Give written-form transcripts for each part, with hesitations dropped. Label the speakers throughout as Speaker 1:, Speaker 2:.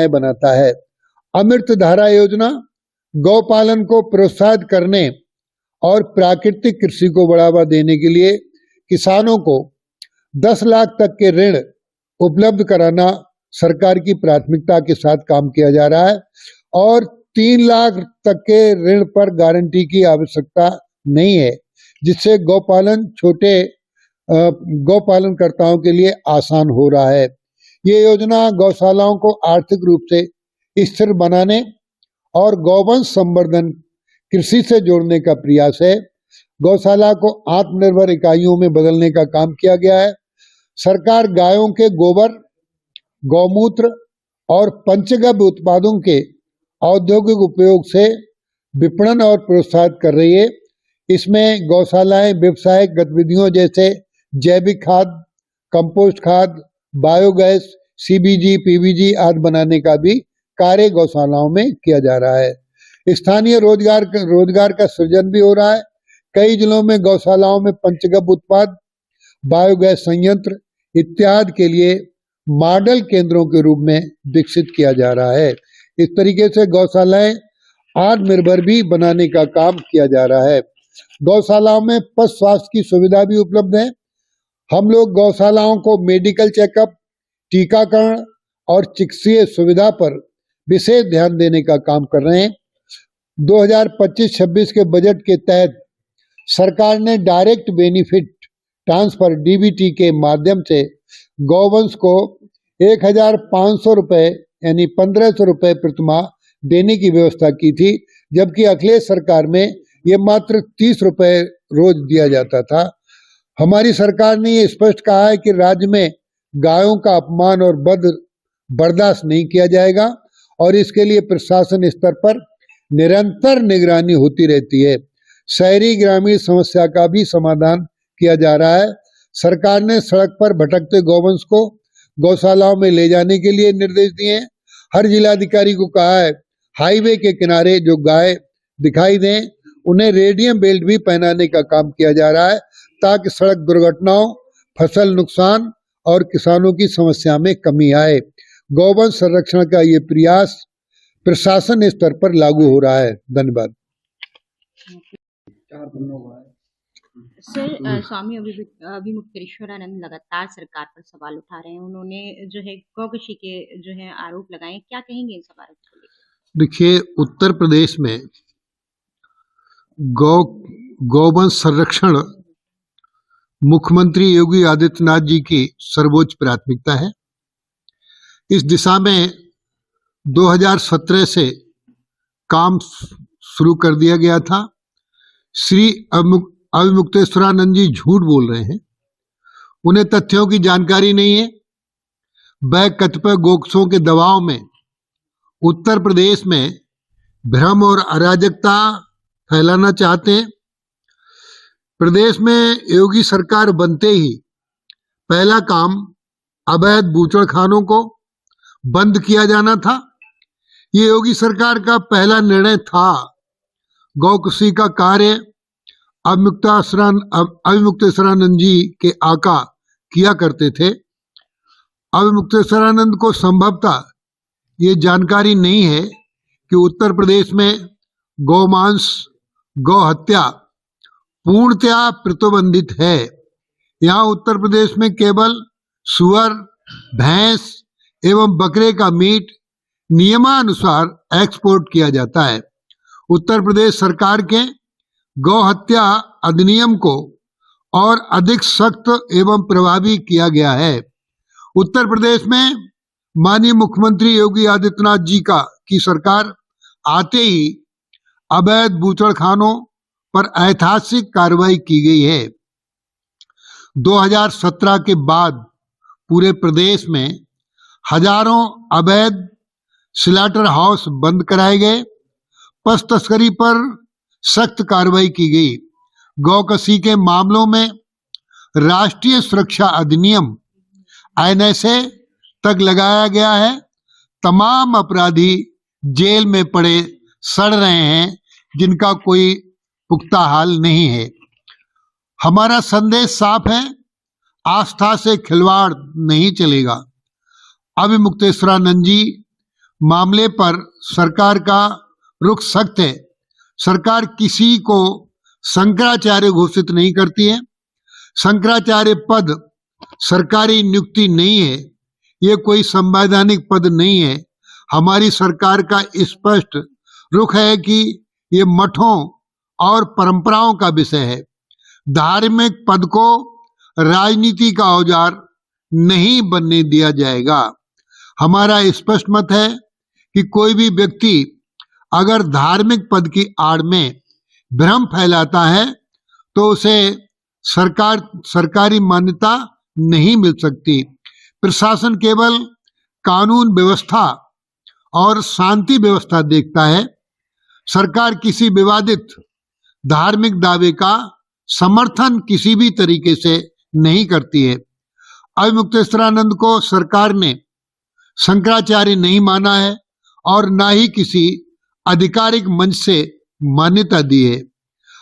Speaker 1: गौशालाएं बनाता है। अमृत धारा योजना गौपालन को प्रोत्साहित करने और प्राकृतिक कृषि को बढ़ावा देने के लिए किसानों को 10 लाख तक के ऋण उपलब्ध कराना सरकार की प्राथमिकता के साथ काम किया जा रहा है और 3 लाख तक के ऋण पर गारंटी की आवश्यकता नहीं है, जिससे छोटे गौपालनकर्ताओं के लिए आसान हो रहा है। ये योजना गौशालाओं को आर्थिक रूप से स्थिर बनाने और गौवंश संवर्धन कृषि से जोड़ने का प्रयास है। गौशाला को आत्मनिर्भर इकाइयों में बदलने का काम किया गया है। सरकार गायों के गोबर, गौमूत्र और पंचगव्य उत्पादों के औद्योगिक उपयोग से विपणन और प्रोत्साहित कर रही है। इसमें गौशालाएं व्यवसायिक गतिविधियों जैसे जैविक खाद, कंपोस्ट खाद, बायोगैस, सीबीजी, पीवीजी आदि बनाने का भी कार्य गौशालाओं में किया जा रहा है। स्थानीय रोजगार का सृजन भी हो रहा है। कई जिलों में गौशालाओं में पंचगव्य उत्पाद, बायोगैस संयंत्र इत्यादि के लिए मॉडल केंद्रों के रूप में विकसित किया जा रहा है। इस तरीके से गौशालाएं आत्मनिर्भर भी बनाने का काम किया जा रहा है। गौशालाओं में पशु स्वास्थ्य की सुविधा भी उपलब्ध है। हम लोग गौशालाओं को मेडिकल चेकअप, टीकाकरण और चिकित्सीय सुविधा पर विशेष ध्यान देने का काम कर रहे हैं। 2025-26 के बजट के तहत सरकार ने डायरेक्ट बेनिफिट ट्रांसफर डीबीटी के माध्यम से गौवंश को 1,500 रुपए यानी 1,500 रुपए प्रतिमाह देने की व्यवस्था की थी, जबकि अखिलेश सरकार में ये मात्र 30 रुपए रोज दिया जाता था। हमारी सरकार ने ये स्पष्ट कहा है कि राज्य में गायों का अपमान और वध बर्दाश्त नहीं किया जाएगा और इसके लिए प्रशासन स्तर पर निरंतर निगरानी होती रहती है। शहरी ग्रामीण समस्या का भी समाधान किया जा रहा है। सरकार ने सड़क पर भटकते गौवंश को गौशालाओं में ले जाने के लिए निर्देश दिए हैं। हर जिलाधिकारी को कहा है हाईवे के किनारे जो गाय दिखाई दें उन्हें रेडियम बेल्ट भी पहनाने का काम किया जा रहा है, ताकि सड़क दुर्घटनाओं, फसल नुकसान और किसानों की समस्या में कमी आए। गौवंश संरक्षण का ये प्रयास प्रशासन स्तर पर लागू हो रहा है। धन्यवाद।
Speaker 2: सर, स्वामी अभिमुक्तेश्वरानंद लगातार सरकार पर सवाल उठा रहे हैं। उन्होंने जो है गौकशी के जो है आरोप लगाए, क्या कहेंगे इन सवालों को लेकर?
Speaker 1: देखिए, उत्तर प्रदेश में गौवंश संरक्षण मुख्यमंत्री योगी आदित्यनाथ जी की सर्वोच्च प्राथमिकता है। इस दिशा में 2017 से काम शुरू कर दिया गया था। श्री अभिमुक्तेश्वरानंद जी झूठ बोल रहे हैं, उन्हें तथ्यों की जानकारी नहीं है। वह कतिपय गोक्षों के दबाव में उत्तर प्रदेश में भ्रम और अराजकता फैलाना चाहते हैं। प्रदेश में योगी सरकार बनते ही पहला काम अवैध बूचड़खानों को बंद किया जाना था। ये योगी सरकार का पहला निर्णय था। गौकशी का कार्य अभिमुक्तेश्वरानंद जी के आका किया करते थे। अभिमुक्तेश्वरानंद को संभवतः ये जानकारी नहीं है कि उत्तर प्रदेश में गौमांस, गौ हत्या पूर्णतया प्रतिबंधित है। यहाँ उत्तर प्रदेश में केवल सुअर, भैंस एवं बकरे का मीट नियमानुसार एक्सपोर्ट किया जाता है। उत्तर प्रदेश सरकार के गौ हत्या अधिनियम को और अधिक सख्त एवं प्रभावी किया गया है। उत्तर प्रदेश में माननीय मुख्यमंत्री योगी आदित्यनाथ जी की सरकार आते ही अवैध बूचड़खानों पर ऐतिहासिक कार्रवाई की गई है। 2017 के बाद पूरे प्रदेश में हजारों अवैध स्लॉटर हाउस बंद कराए गए। पशु तस्करी पर सख्त कार्रवाई की गई। गौकशी के मामलों में राष्ट्रीय सुरक्षा अधिनियम NSA तक लगाया गया है। तमाम अपराधी जेल में पड़े सड़ रहे हैं, जिनका कोई पुख्ता हाल नहीं है। हमारा संदेश साफ है, आस्था से खिलवाड़ नहीं चलेगा। अभिमुक्तेश्वरानंद जी मामले पर सरकार का रुख सख्त है। सरकार किसी को शंकराचार्य घोषित नहीं करती है। शंकराचार्य पद सरकारी नियुक्ति नहीं है, ये कोई संवैधानिक पद नहीं है। हमारी सरकार का स्पष्ट रुख है कि ये मठों और परंपराओं का विषय है। धार्मिक पद को राजनीति का औजार नहीं बनने दिया जाएगा। हमारा स्पष्ट मत है कि कोई भी व्यक्ति अगर धार्मिक पद की आड़ में भ्रम फैलाता है तो उसे सरकारी मान्यता नहीं मिल सकती। प्रशासन केवल कानून व्यवस्था और शांति व्यवस्था देखता है। सरकार किसी विवादित धार्मिक दावे का समर्थन किसी भी तरीके से नहीं करती है। अविमुक्तेश्वरानंद को सरकार ने शंकराचार्य नहीं माना है और ना ही किसी आधिकारिक मंच से मान्यता दी है।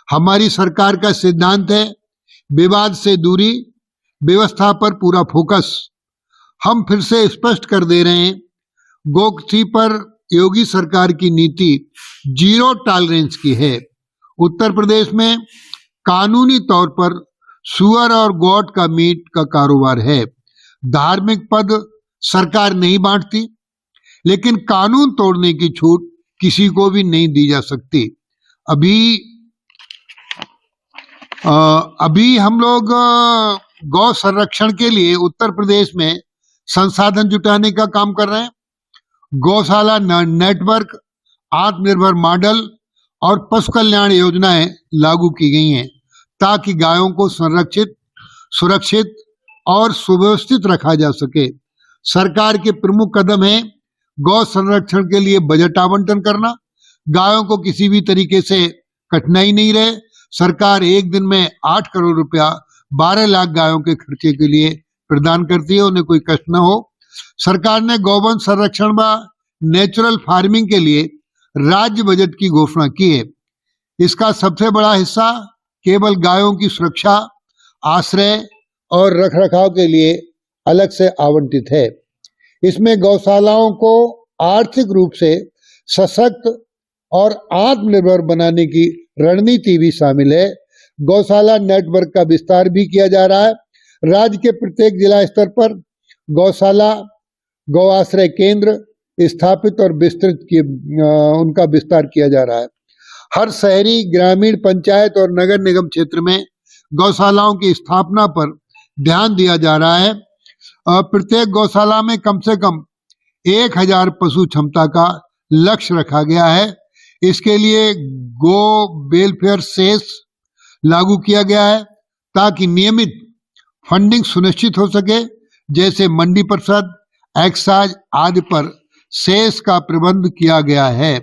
Speaker 1: हमारी सरकार का सिद्धांत है विवाद से दूरी, व्यवस्था पर पूरा फोकस। हम फिर से स्पष्ट कर दे रहे हैं, गोकशी पर योगी सरकार की नीति 0 टॉलरेंस की है। उत्तर प्रदेश में कानूनी तौर पर सुअर और गौट का मीट का कारोबार है। धार्मिक पद सरकार नहीं बांटती, लेकिन कानून तोड़ने की छूट किसी को भी नहीं दी जा सकती। अभी हम लोग गौ संरक्षण के लिए उत्तर प्रदेश में संसाधन जुटाने का काम कर रहे हैं। गौशाला नेटवर्क, आत्मनिर्भर मॉडल और पशु कल्याण योजनाएं लागू की गई हैं ताकि गायों को संरक्षित, सुरक्षित और सुव्यवस्थित रखा जा सके। सरकार के प्रमुख कदम है गौ संरक्षण के लिए बजट आवंटन करना। गायों को किसी भी तरीके से कठिनाई नहीं रहे। सरकार एक दिन में 8 करोड़ रुपया 12 लाख गायों के खर्चे के लिए प्रदान करती है, उन्हें कोई कष्ट न हो। सरकार ने गौवंश संरक्षण व नेचुरल फार्मिंग के लिए राज्य बजट की घोषणा की है। इसका सबसे बड़ा हिस्सा केवल गायों की सुरक्षा, आश्रय और रखरखाव के लिए अलग से आवंटित है। इसमें गौशालाओं को आर्थिक रूप से सशक्त और आत्मनिर्भर बनाने की रणनीति भी शामिल है। गौशाला नेटवर्क का विस्तार भी किया जा रहा है। राज्य के प्रत्येक जिला स्तर पर गौशाला, गौ आश्रय केंद्र स्थापित और उनका विस्तार किया जा रहा है। हर शहरी, ग्रामीण, पंचायत और नगर निगम क्षेत्र में गौशालाओं की स्थापना पर ध्यान दिया जा रहा है। प्रत्येक गौशाला में कम से कम 1000 पशु क्षमता का लक्ष्य रखा गया है। इसके लिए गो वेलफेयर सेस लागू किया गया है ताकि नियमित फंडिंग सुनिश्चित हो सके। जैसे मंडी परिषद, एक्साइज आदि पर सेस का प्रबंध किया गया है।